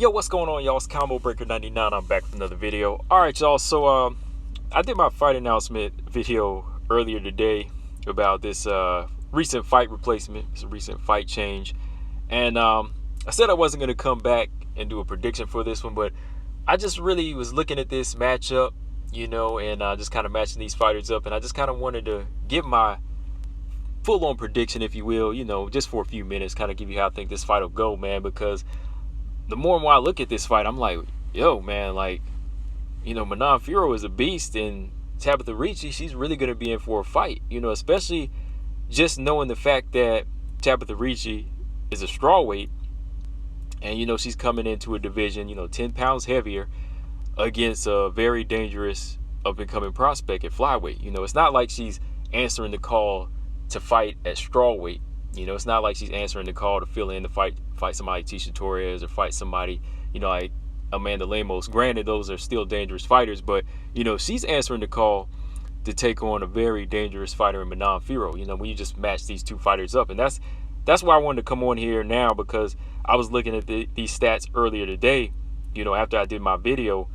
Yo, what's going on, y'all? It's Combo Breaker 99. I'm back with another video. Alright, y'all, so I did my fight announcement video earlier today about this recent fight replacement, this recent fight change. And I said I wasn't going to come back and do a prediction for this one, but I just really was looking at this matchup, and just kind of matching these fighters up. And I just kind of wanted to give my full-on prediction, if you will, just for a few minutes, kind of give you how I think this fight will go, man, because the more and more I look at this fight, I'm like, yo, man, Manon Fiorot is a beast, and Tabatha Ricci, she's really going to be in for a fight, especially just knowing the fact that Tabatha Ricci is a strawweight, and, she's coming into a division, 10 pounds heavier against a very dangerous up-and-coming prospect at flyweight. It's not like she's answering the call to fight at strawweight. It's not like she's answering the call to fill in to fight somebody Tisha Torres or fight somebody, like Amanda Lemos. Granted, those are still dangerous fighters, but, she's answering the call to take on a very dangerous fighter in Manon Fiorot, when you just match these two fighters up. And that's why I wanted to come on here now, because I was looking at these stats earlier today, after I did my video.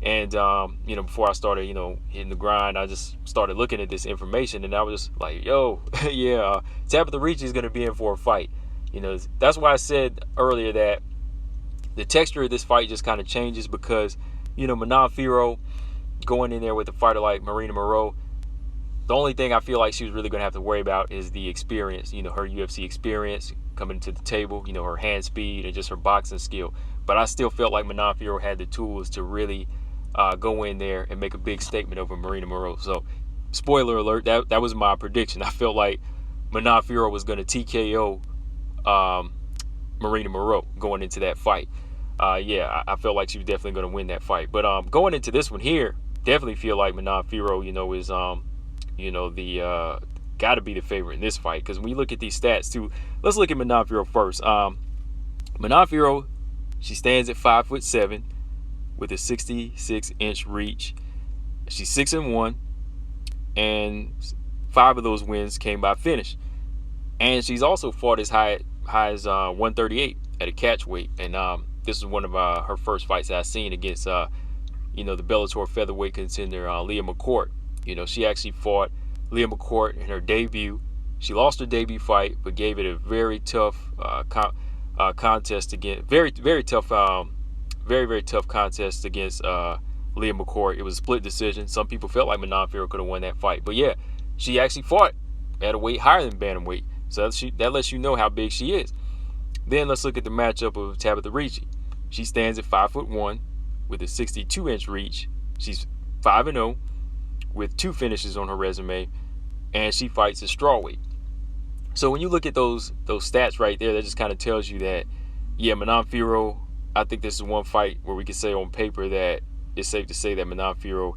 And, before I started, hitting the grind, I just started looking at this information, and I was just like, yo, yeah, Tabatha Ricci is going to be in for a fight. That's why I said earlier that the texture of this fight just kind of changes because, Manon Fiorot going in there with a fighter like Marina Moreau, the only thing I feel like she was really going to have to worry about is the experience, her UFC experience coming to the table, her hand speed and just her boxing skill. But I still felt like Manon Fiorot had the tools to really go in there and make a big statement over Marina Moreau. So, spoiler alert, that was my prediction. I felt like Manon Fiorot was going to TKO Marina Moreau going into that fight. I felt like she was definitely going to win that fight. But going into this one here, definitely feel like Manon Fiorot, is the got to be the favorite in this fight. Because when you look at these stats too, let's look at Manon Fiorot first. Manon Fiorot, she stands at 5'7" with a 66-inch reach. She's 6-1, and 5 of those wins came by finish. And she's also fought as high as 138 at a catch weight. And this is one of her first fights that I've seen against, the Bellator featherweight contender Leah McCourt. She actually fought Leah McCourt in her debut. She lost her debut fight, but gave it a very tough contest again. Very, very tough. Very tough contest against Leah McCourt. It was a split decision. Some people felt like Manon Fiorot could have won that fight, but yeah, she actually fought at a weight higher than bantamweight. So that lets you know how big she is. Then let's look at the matchup of Tabatha Ricci. She stands at 5'1" with a 62-inch reach. She's 5-0 with 2 finishes on her resume, and she fights at strawweight. So when you look at those stats right there, that just kind of tells you that, yeah, Manon Fiorot, I think this is one fight where we can say on paper that it's safe to say that Manon Fiorot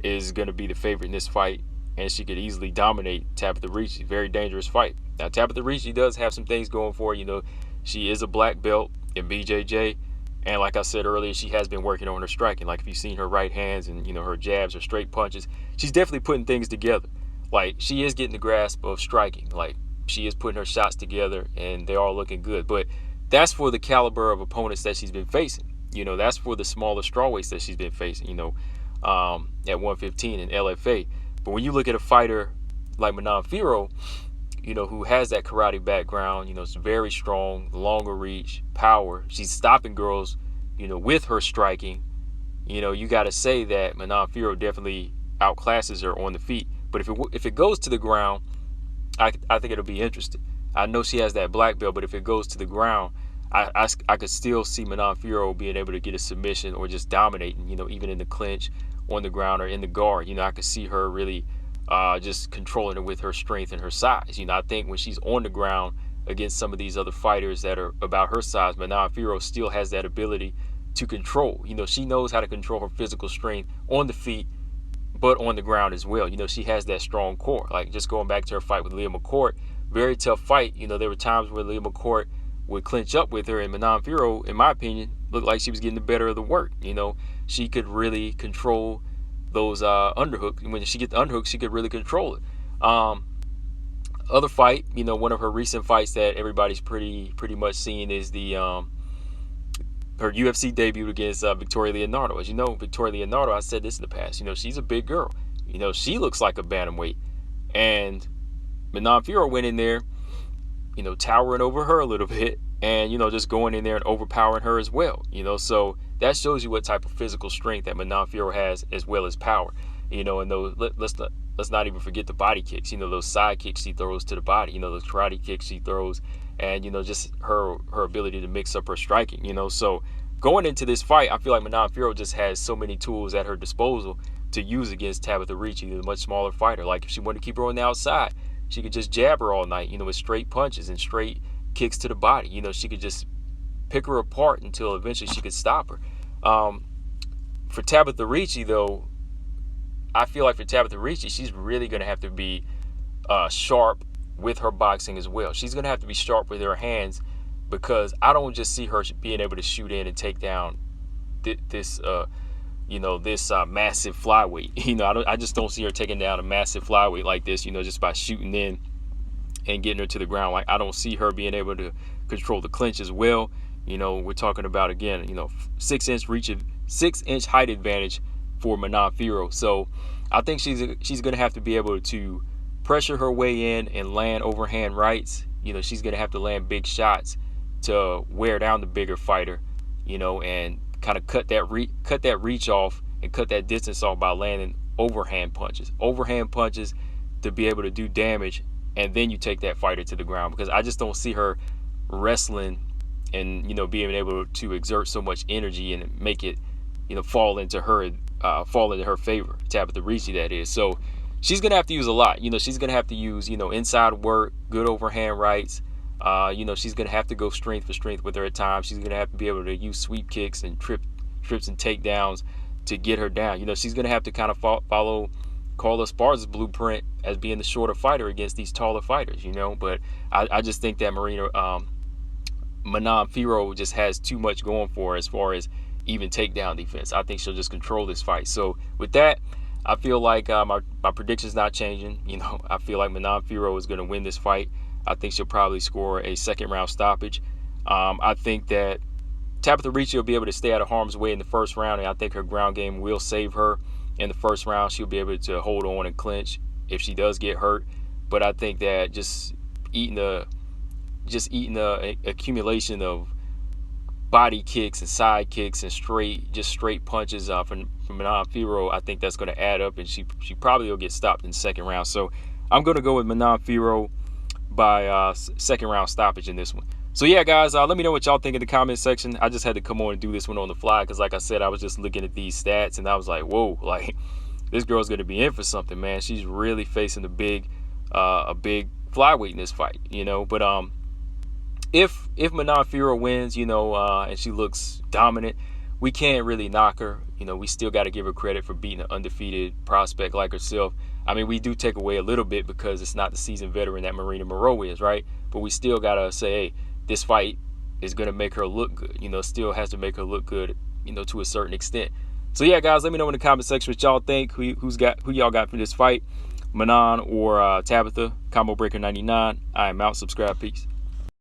is going to be the favorite in this fight, and she could easily dominate Tabatha Ricci. Very dangerous fight. Now, Tabatha Ricci does have some things going for her. She is a black belt in BJJ, and like I said earlier, she has been working on her striking. Like, if you've seen her right hands and, her jabs, her straight punches, she's definitely putting things together. Like, she is getting the grasp of striking. Like, she is putting her shots together, and they are looking good. But that's for the caliber of opponents that she's been facing. That's for the smaller strawweights that she's been facing, at 115 in LFA. But when you look at a fighter like Manon Fiorot, who has that karate background, it's very strong, longer reach, power. She's stopping girls, with her striking. You got to say that Manon Fiorot definitely outclasses her on the feet. But if it goes to the ground, I think it'll be interesting. I know she has that black belt, but if it goes to the ground, I could still see Manon Fiorot being able to get a submission or just dominating, even in the clinch, on the ground, or in the guard. I could see her really just controlling it with her strength and her size. I think when she's on the ground against some of these other fighters that are about her size, Manon Fiorot still has that ability to control. She knows how to control her physical strength on the feet, but on the ground as well. She has that strong core. Like, just going back to her fight with Leah McCourt, very tough fight. There were times where Leah McCourt would clinch up with her, and Manon Fiorot, in my opinion, looked like she was getting the better of the work. She could really control those underhooks. When she gets the underhook, she could really control it. Other fight, one of her recent fights that everybody's pretty much seeing is the her UFC debut against Victoria Leonardo. As you know, Victoria Leonardo, I said this in the past, she's a big girl. She looks like a bantamweight. And Manon Fiorot went in there, towering over her a little bit and, just going in there and overpowering her as well. So that shows you what type of physical strength that Manon Fiorot has, as well as power. And those, let's not even forget the body kicks, those side kicks she throws to the body, those karate kicks she throws, and, just her ability to mix up her striking, So going into this fight, I feel like Manon Fiorot just has so many tools at her disposal to use against Tabatha Ricci, the much smaller fighter. Like if she wanted to keep her on the outside, she could just jab her all night, with straight punches and straight kicks to the body. She could just pick her apart until eventually she could stop her. For Tabatha Ricci, though, I feel like for Tabatha Ricci, she's really going to have to be sharp with her boxing as well. She's going to have to be sharp with her hands, because I don't just see her being able to shoot in and take down this massive flyweight. I just don't see her taking down a massive flyweight like this, just by shooting in and getting her to the ground. Like, I don't see her being able to control the clinch as well. We're talking about, again, 6-inch height advantage for Manon Fiorot. So I think she's going to have to be able to pressure her way in and land overhand rights. She's going to have to land big shots to wear down the bigger fighter, and kind of cut that reach off and cut that distance off by landing overhand punches to be able to do damage, and then you take that fighter to the ground. Because I just don't see her wrestling and being able to exert so much energy and make it fall into her favor, Tabatha Ricci, that is. So she's gonna have to use a lot. She's gonna have to use inside work, good overhand rights. She's gonna have to go strength for strength with her at times. She's gonna have to be able to use sweep kicks and trips and takedowns to get her down. She's gonna have to kind of follow Carla Esparza's blueprint as being the shorter fighter against these taller fighters. But I just think that Manon Fiorot just has too much going for her as far as even takedown defense. I think she'll just control this fight. So with that, I feel like my prediction's not changing. I feel like Manon Fiorot is going to win this fight. I think she'll probably score a second-round stoppage. I think that Tabatha Ricci will be able to stay out of harm's way in the first round, and I think her ground game will save her in the first round. She'll be able to hold on and clinch if she does get hurt. But I think that just eating the accumulation of body kicks and side kicks and straight punches from Manon Fiorot, I think that's going to add up, and she probably will get stopped in the second round. So I'm going to go with Manon Fiorot by second round stoppage in this one. So yeah, guys, let me know what y'all think in the comment section. I just had to come on and do this one on the fly because, like I said, I was just looking at these stats and I was like, whoa, like this girl's going to be in for something, man. She's really facing a big flyweight in this fight, But if Manon Fiorot wins, and she looks dominant, we can't really knock her. We still got to give her credit for beating an undefeated prospect like herself. I mean, we do take away a little bit because it's not the seasoned veteran that Marina Moreau is, right? But we still got to say, hey, this fight is going to make her look good. Still has to make her look good, to a certain extent. So yeah, guys, let me know in the comment section what y'all think. Who y'all got for this fight, Manon or Tabatha? Combo Breaker 99. I am out. Subscribe. Peace.